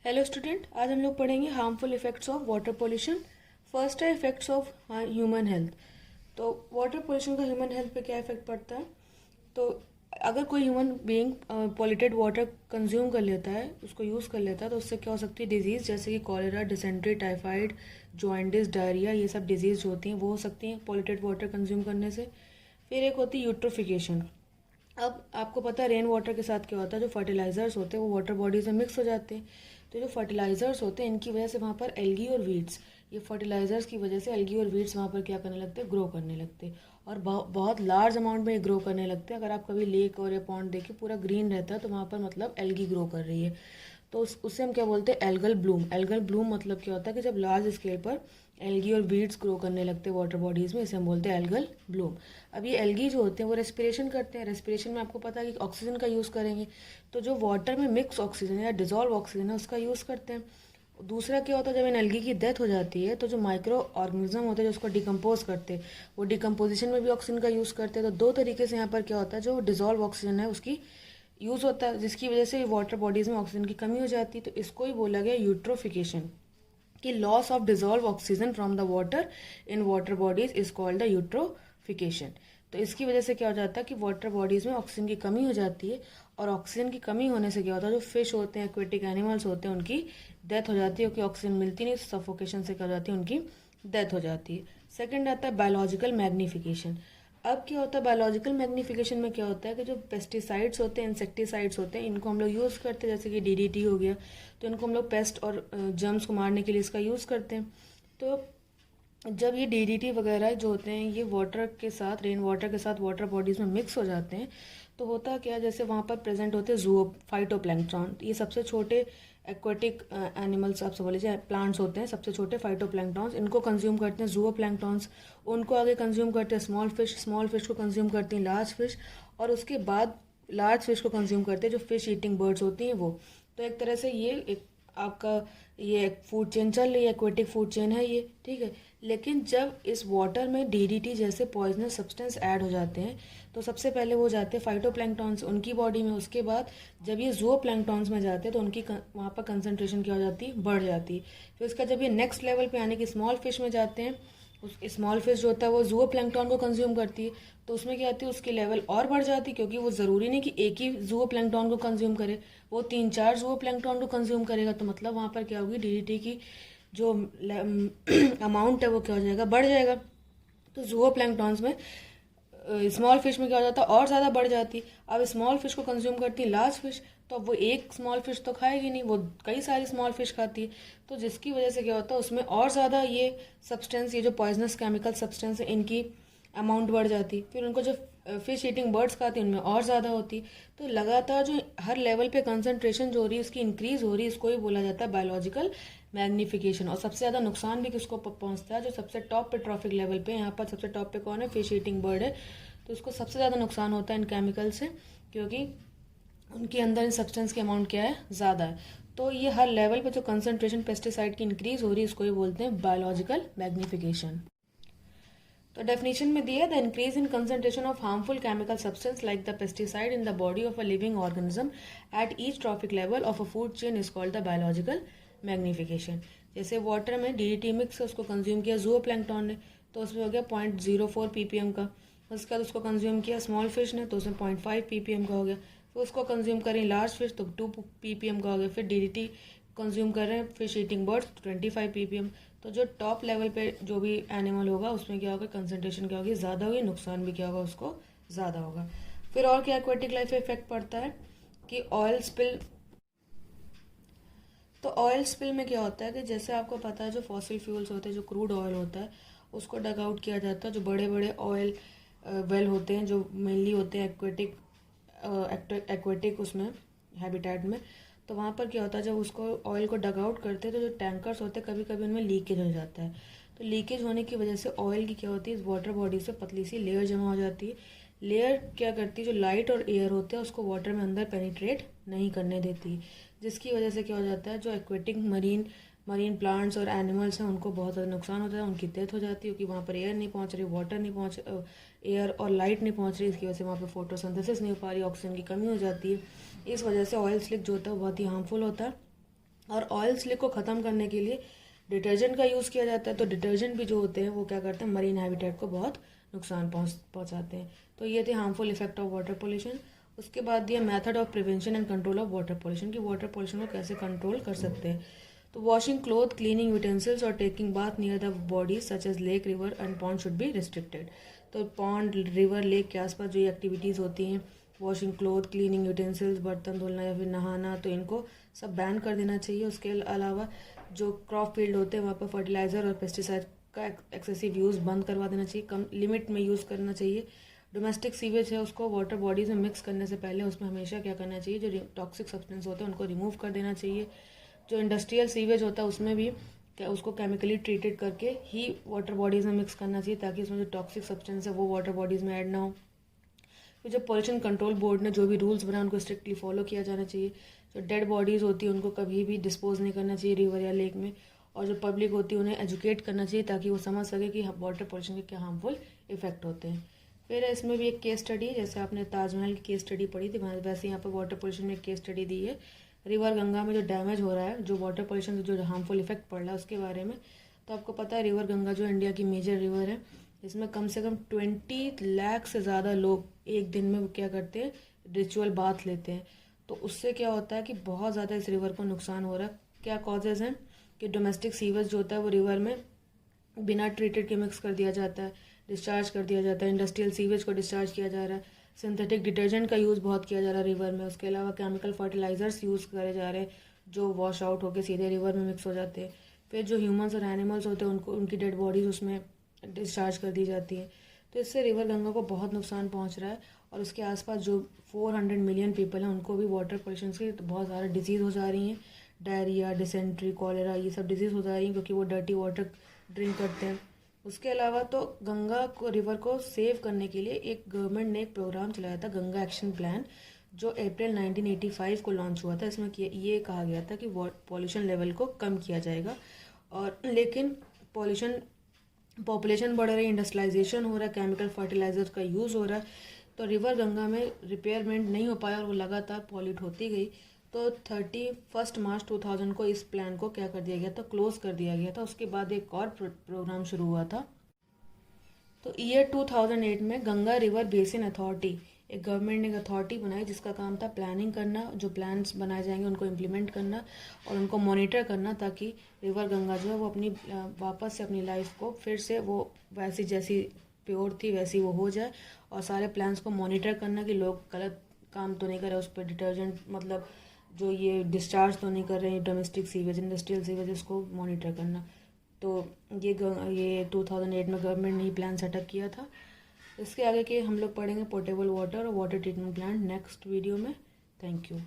Hello student, आज हम लोग पढ़ेंगे harmful effects of water pollution. First है इफेक्ट्स ऑफ ह्यूमन हेल्थ। तो वाटर पोल्यूशन का ह्यूमन हेल्थ पे क्या इफेक्ट पड़ता है? तो अगर कोई human being polluted water consume कर लेता है, उसको यूज़ कर लेता है, तो उससे क्या हो सकती है डिजीज़, जैसे कि cholera, dysentery, typhoid, jaundice, diarrhoea, ये सब डिजीज़ जो होती हैं वो हो सकती हैं पॉल्यूटेड वाटर कंज्यूम करने से। फिर एक होती है यूट्रोफिकेशन। अब आपको पता है रेन वाटर के साथ क्या होता है, जो फर्टिलाइजर्स होते हैं वो वाटर बॉडीज में मिक्स हो जाते हैं। तो जो फर्टिलाइजर्स होते हैं इनकी वजह से वहाँ पर एल्गी और वीड्स, ये फर्टिलाइजर्स की वजह से एल्गी और वीड्स वहाँ पर क्या करने लगते हैं, ग्रो करने लगते हैं। और बहुत लार्ज अमाउंट में ग्रो करने लगते हैं। अगर आप कभी लेक और या पॉन्ड देखें पूरा ग्रीन रहता है, तो वहाँ पर मतलब एल्गी ग्रो कर रही है। तो उससे हम क्या बोलते हैं, एल्गल ब्लूम। एल्गल ब्लूम मतलब क्या होता है कि जब लार्ज स्केल पर एल्गी और वीड्स ग्रो करने लगते हैं वाटर बॉडीज में, इसे हम बोलते हैं एल्गल ब्लूम। अब ये एल्गी जो होते हैं वो रेस्पिरेशन करते हैं। रेस्पिरेशन में आपको पता है कि ऑक्सीजन का यूज़ करेंगे, तो जो वाटर में मिक्स ऑक्सीजन या डिजॉल्व ऑक्सीजन है उसका यूज़ करते हैं। दूसरा क्या होता है, जब इन एल्गी की डेथ हो जाती है तो जो माइक्रो ऑर्गेनिज्म होते हैं जो उसको डिकम्पोज करते हैं, वो डिकम्पोजिशन में भी ऑक्सीजन का यूज़ करते हैं। तो दो तरीके से यहाँ पर क्या होता है, जो डिजॉल्व ऑक्सीजन है उसकी यूज़ होता है, जिसकी वजह से वाटर बॉडीज़ में ऑक्सीजन की कमी हो जाती है। तो इसको ही बोला गया यूट्रोफिकेशन, कि loss of dissolve oxygen from the water in water bodies is called the eutrophication. तो इसकी वजह से क्या हो जाता है कि वाटर बॉडीज में ऑक्सीजन की कमी हो जाती है, और ऑक्सीजन की कमी होने से क्या होता है, जो फिश होते हैं, एक्वेटिक एनिमल्स होते हैं, उनकी डेथ हो जाती है, क्योंकि ऑक्सीजन मिलती नहीं, सफोकेशन से क्या हो जाती है, उनकी डेथ हो जाती है। सेकेंड आता है बायोलॉजिकल मैग्निफिकेशन। अब क्या होता है बायोलॉजिकल मैग्निफिकेशन में, क्या होता है कि जो पेस्टिसाइड्स होते हैं, इंसेक्टिसाइड्स होते हैं, इनको हम लोग यूज़ करते हैं, जैसे कि डीडीटी हो गया, तो इनको हम लोग पेस्ट और जर्म्स को मारने के लिए इसका यूज़ करते हैं। तो जब ये डीडीटी वगैरह जो होते हैं ये वाटर के साथ, रेन वाटर के साथ वाटर बॉडीज में मिक्स हो जाते हैं, तो होता क्या है, जैसे वहाँ पर प्रेजेंट होते हैं जूओ फाइटोप्लैंक्टन, ये सबसे छोटे एक्वेटिक एनिमल्स, आप समझ लीजिए प्लांट्स होते हैं, सबसे छोटे फाइटोप्लैंक्टन्स, इनको कंज्यूम करते हैं जूओ प्लैंक्टन्स। उनको आगे कंज्यूम करते हैं स्मॉल फिश को कंज्यूम करती हैं लार्ज फिश, और उसके बाद लार्ज फिश को कंज्यूम करते हैं जो फिश ईटिंग बर्ड्स होती हैं वो। तो एक तरह से ये एक आपका ये फूड चेन चल रही है, एक्वेटिक फूड चेन है ये, ठीक है। लेकिन जब इस वाटर में डीडीटी जैसे पॉइजनस सब्सटेंस ऐड हो जाते हैं, तो सबसे पहले वो जाते हैं फाइटोप्लैंक्टन्स उनकी बॉडी में, उसके बाद जब ये जूओप्लैंक्टन्स में जाते हैं तो उनकी वहाँ पर कंसनट्रेशन क्या हो जाती है, बढ़ जाती है। फिर इसका जब ये नेक्स्ट लेवल पे यानी कि स्मॉल फिश में जाते हैं, उस स्मॉल फिश जो होता है वो जूओप्लैंक्टन को कंज्यूम करती है, तो उसमें क्या आती है, उसकी लेवल और बढ़ जाती है, क्योंकि वो ज़रूरी नहीं कि एक ही जूओप्लैंक्टन को कंज्यूम करे, वो 3-4 जूओप्लैंक्टन को कंज्यूम करेगा, तो मतलब वहाँ पर क्या होगी, डीडीटी की जो अमाउंट है वो क्या हो जाएगा, बढ़ जाएगा। तो जूओप्लैंक्टन्स में स्मॉल फिश में क्या हो जाता है, और ज़्यादा बढ़ जाती। अब स्मॉल फिश को कंज्यूम करती है लार्ज फिश, तो अब वो एक स्मॉल फिश तो खाएगी नहीं, वो कई सारी स्मॉल फिश खाती है, तो जिसकी वजह से क्या होता है उसमें और ज़्यादा ये सब्सटेंस, ये जो पॉइजनस केमिकल सब्सटेंस है, इनकी अमाउंट बढ़ जाती। फिर उनको जो फिश ईटिंग बर्ड्स खाती हैं उनमें और ज़्यादा होती। तो लगातार जो हर लेवल पे कंसंट्रेशन जो हो रही है उसकी इंक्रीज हो रही है, इसको ही बोला जाता है बायोलॉजिकल मैग्निफिकेशन। और सबसे ज़्यादा नुकसान भी किसको पहुंचता है, जो सबसे टॉप पे ट्रॉफिक लेवल पे, यहाँ पर सबसे टॉप पे कौन है, फिश ईटिंग बर्ड है, तो उसको सबसे ज़्यादा नुकसान होता है इन केमिकल से, क्योंकि उनके अंदर इन सब्सटेंस की अमाउंट क्या है, ज़्यादा है। तो ये हर लेवल पे जो कंसंट्रेशन पेस्टिसाइड की इंक्रीज हो रही है, इसको ही बोलते हैं बायोलॉजिकल मैग्निफिकेशन। तो डेफिनेशन में दिया, the increase in concentration of harmful chemical substance like the pesticide in the body of a living organism at each trophic level of a food chain is called the biological magnification. जैसे water में DDT mix उसको consume किया जूओप्लैंक्टन ने, तो उसमें हो गया 0.04 ppm का। उसके बाद उसको कंज्यूम किया स्मॉल फिश ने, तो उसमें 0.5 ppm का हो गया। फिर उसको कंज्यूम करें लार्ज फिश, तो 2 ppm का हो गया। फिर डीडीटी कंज्यूम कर रहे हैं फिश ईटिंग बर्ड्स, 25 ppm। तो जो टॉप लेवल पे जो भी एनिमल होगा उसमें क्या होगा, कंसंट्रेशन क्या होगी, ज़्यादा होगी, नुकसान भी क्या होगा, उसको ज़्यादा होगा। फिर और क्या एक्वेटिक लाइफ पे इफेक्ट पड़ता है कि ऑयल स्पिल। तो ऑयल स्पिल में क्या होता है कि जैसे आपको पता है जो फॉसिल फ्यूल्स होते हैं, जो क्रूड ऑयल होता है, उसको डग आउट किया जाता है। जो बड़े बड़े ऑयल वेल होते हैं, जो मेनली होते हैं एक्वेटिक उसमें हैबिटेट में, तो वहाँ पर क्या होता है, जब उसको ऑयल को डग आउट करते हैं तो जो टैंकर्स होते हैं कभी कभी उनमें लीकेज हो जाता है। तो लीकेज होने की वजह से ऑयल की क्या होती है, इस वाटर बॉडी से पतली सी लेयर जमा हो जाती है। लेयर क्या करती है, जो लाइट और एयर होते हैं उसको वाटर में अंदर पेनिट्रेट नहीं करने देती, जिसकी वजह से क्या हो जाता है, जो एक्वेटिक मरीन मरीन प्लांट्स और एनिमल्स हैं उनको बहुत ज़्यादा नुकसान होता है, उनकी डेथ हो जाती है, क्योंकि वहाँ पर एयर नहीं पहुँच रही, वाटर नहीं पहुँच, एयर और लाइट नहीं पहुँच रही, इसकी वजह से वहाँ पर फोटोसिंथेसिस नहीं हो पा रही, ऑक्सीजन की कमी हो जाती है। इस वजह से ऑयल स्लिक जो होता है बहुत ही हार्मफुल होता है। और ऑयल स्लिक को ख़त्म करने के लिए डिटर्जेंट का यूज़ किया जाता है। तो डिटर्जेंट भी जो होते हैं वो क्या करते हैं, मरीन हैबिटेट को बहुत नुकसान पहुंचाते हैं। तो ये थे harmful effect of water pollution. उसके बाद दिया method of prevention and control of water pollution, कि वाटर पोल्यूशन को कैसे कंट्रोल कर सकते हैं। तो वॉशिंग क्लोथ, क्लीनिंग यूटेंसिल्स और taking bath near the bodies such as lake, river and pond should be restricted. तो पॉन्ड, रिवर, लेक के आसपास जो ये एक्टिविटीज़ होती हैं, वॉशिंग क्लोथ, क्लीनिंग यूटेंसिल्स, बर्तन धुलना या फिर नहाना, तो इनको सब बैन कर देना चाहिए। उसके अलावा जो क्रॉप फील्ड होते हैं वहाँ पर फर्टिलाइज़र और पेस्टिसाइड का एक्सेसिव यूज़ बंद करवा देना चाहिए, कम लिमिट में यूज़ करना चाहिए। डोमेस्टिक सीवेज है उसको वाटर बॉडीज में मिक्स करने से पहले उसमें हमेशा क्या करना चाहिए, जो टॉक्सिक सब्सटेंस होते हैं उनको रिमूव कर देना चाहिए। जो इंडस्ट्रियल सीवेज होता है उसमें भी क्या उसको केमिकली ट्रीटेड करके ही वाटर बॉडीज़ में मिक्स करना चाहिए, ताकि उसमें जो टॉक्सिक सब्सटेंस है वो वाटर बॉडीज़ में ऐड ना हो। फिर जो पॉल्यूशन कंट्रोल बोर्ड ने जो भी रूल्स बनाए उनको स्ट्रिक्टली फॉलो किया जाना चाहिए। जो डेड बॉडीज़ होती है उनको कभी भी डिस्पोज नहीं करना चाहिए रिवर या लेक में। और जो पब्लिक होती है उन्हें एजुकेट करना चाहिए ताकि वो समझ सके कि वाटर पॉल्यूशन के क्या हार्मफुल इफेक्ट होते हैं। फिर इसमें भी एक केस स्टडी, जैसे आपने ताजमहल की केस स्टडी पढ़ी थी वैसे यहाँ पर वाटर पोल्यूशन में एक केस स्टडी दी है। रिवर गंगा में जो डैमेज हो रहा है, जो वाटर पोल्यूशन से जो हार्मफुल इफेक्ट पड़ रहा है उसके बारे में। तो आपको पता है रिवर गंगा जो इंडिया की मेजर रिवर है, इसमें कम से कम 20 लाख से ज़्यादा लोग एक दिन में क्या करते हैं, रिचुअल बाथ लेते हैं। तो उससे क्या होता है कि बहुत ज़्यादा इस रिवर को नुकसान हो रहा है। क्या कॉजेज़ हैं कि डोमेस्टिक सीवेज जो होता है वो रिवर में बिना ट्रीटेड के मिक्स कर दिया जाता है, डिस्चार्ज कर दिया जाता है। इंडस्ट्रियल सीवेज को डिस्चार्ज किया जा रहा है। सिंथेटिक डिटर्जेंट का यूज़ बहुत किया जा रहा है रिवर में। उसके अलावा केमिकल फर्टिलाइजर्स यूज़ करे जा रहे हैं जो वॉश आउट होकर सीधे रिवर में मिक्स हो जाते हैं। फिर जो ह्यूमंस और एनिमल्स होते हैं उनको उनकी डेड बॉडीज उसमें डिस्चार्ज कर दी जाती है। तो इससे रिवर गंगा को बहुत नुकसान पहुंच रहा है। और उसके आसपास जो 400 मिलियन पीपल हैं उनको भी वाटर पोल्यूशन से बहुत ज़्यादा डिजीज़ हो जा रही हैं। डायरिया, डिसेंट्री, कॉलेरा, ये सब डिजीज़ हो जा रही हैं क्योंकि वो डर्टी वाटर ड्रिंक करते हैं। उसके अलावा तो गंगा को, रिवर को सेव करने के लिए एक गवर्नमेंट ने एक प्रोग्राम चलाया था, गंगा एक्शन प्लान, जो अप्रैल 1985 को लॉन्च हुआ था। इसमें ये कहा गया था कि पॉल्यूशन लेवल को कम किया जाएगा। और लेकिन पॉपुलेशन बढ़ रही है, इंडस्ट्रियलाइजेशन हो रहा है, केमिकल फर्टिलाइजर का यूज़ हो रहा है, तो रिवर गंगा में रिपेयरमेंट नहीं हो पाया और वो लगातार पॉल्यूट होती गई। तो 31 मार्च 2000 को इस प्लान को क्या कर दिया गया था, क्लोज कर दिया गया था। उसके बाद एक और प्रोग्राम शुरू हुआ था। तो ईयर 2008 में गंगा रिवर बेसिन अथॉरिटी, एक गवर्नमेंट ने एक अथॉरिटी बनाई जिसका काम था प्लानिंग करना, जो प्लान्स बनाए जाएंगे उनको इम्प्लीमेंट करना और उनको मॉनिटर करना, ताकि रिवर गंगा जो है वो अपनी वापस से अपनी लाइफ को फिर से वो वैसी जैसी प्योर थी वैसी वो हो जाए। और सारे प्लान्स को मॉनिटर करना कि लोग गलत काम तो नहीं कर रहे उस पर, डिटर्जेंट मतलब जो ये डिस्चार्ज तो नहीं कर रहे हैं डोमेस्टिक सीवेज, इंडस्ट्रियल सीवेज, इसको मॉनिटर करना। तो ये 2008 में गवर्नमेंट ने ही प्लान सेटअप किया था। इसके आगे के हम लोग पढ़ेंगे पोर्टेबल वाटर और water treatment plant next video में। Thank you.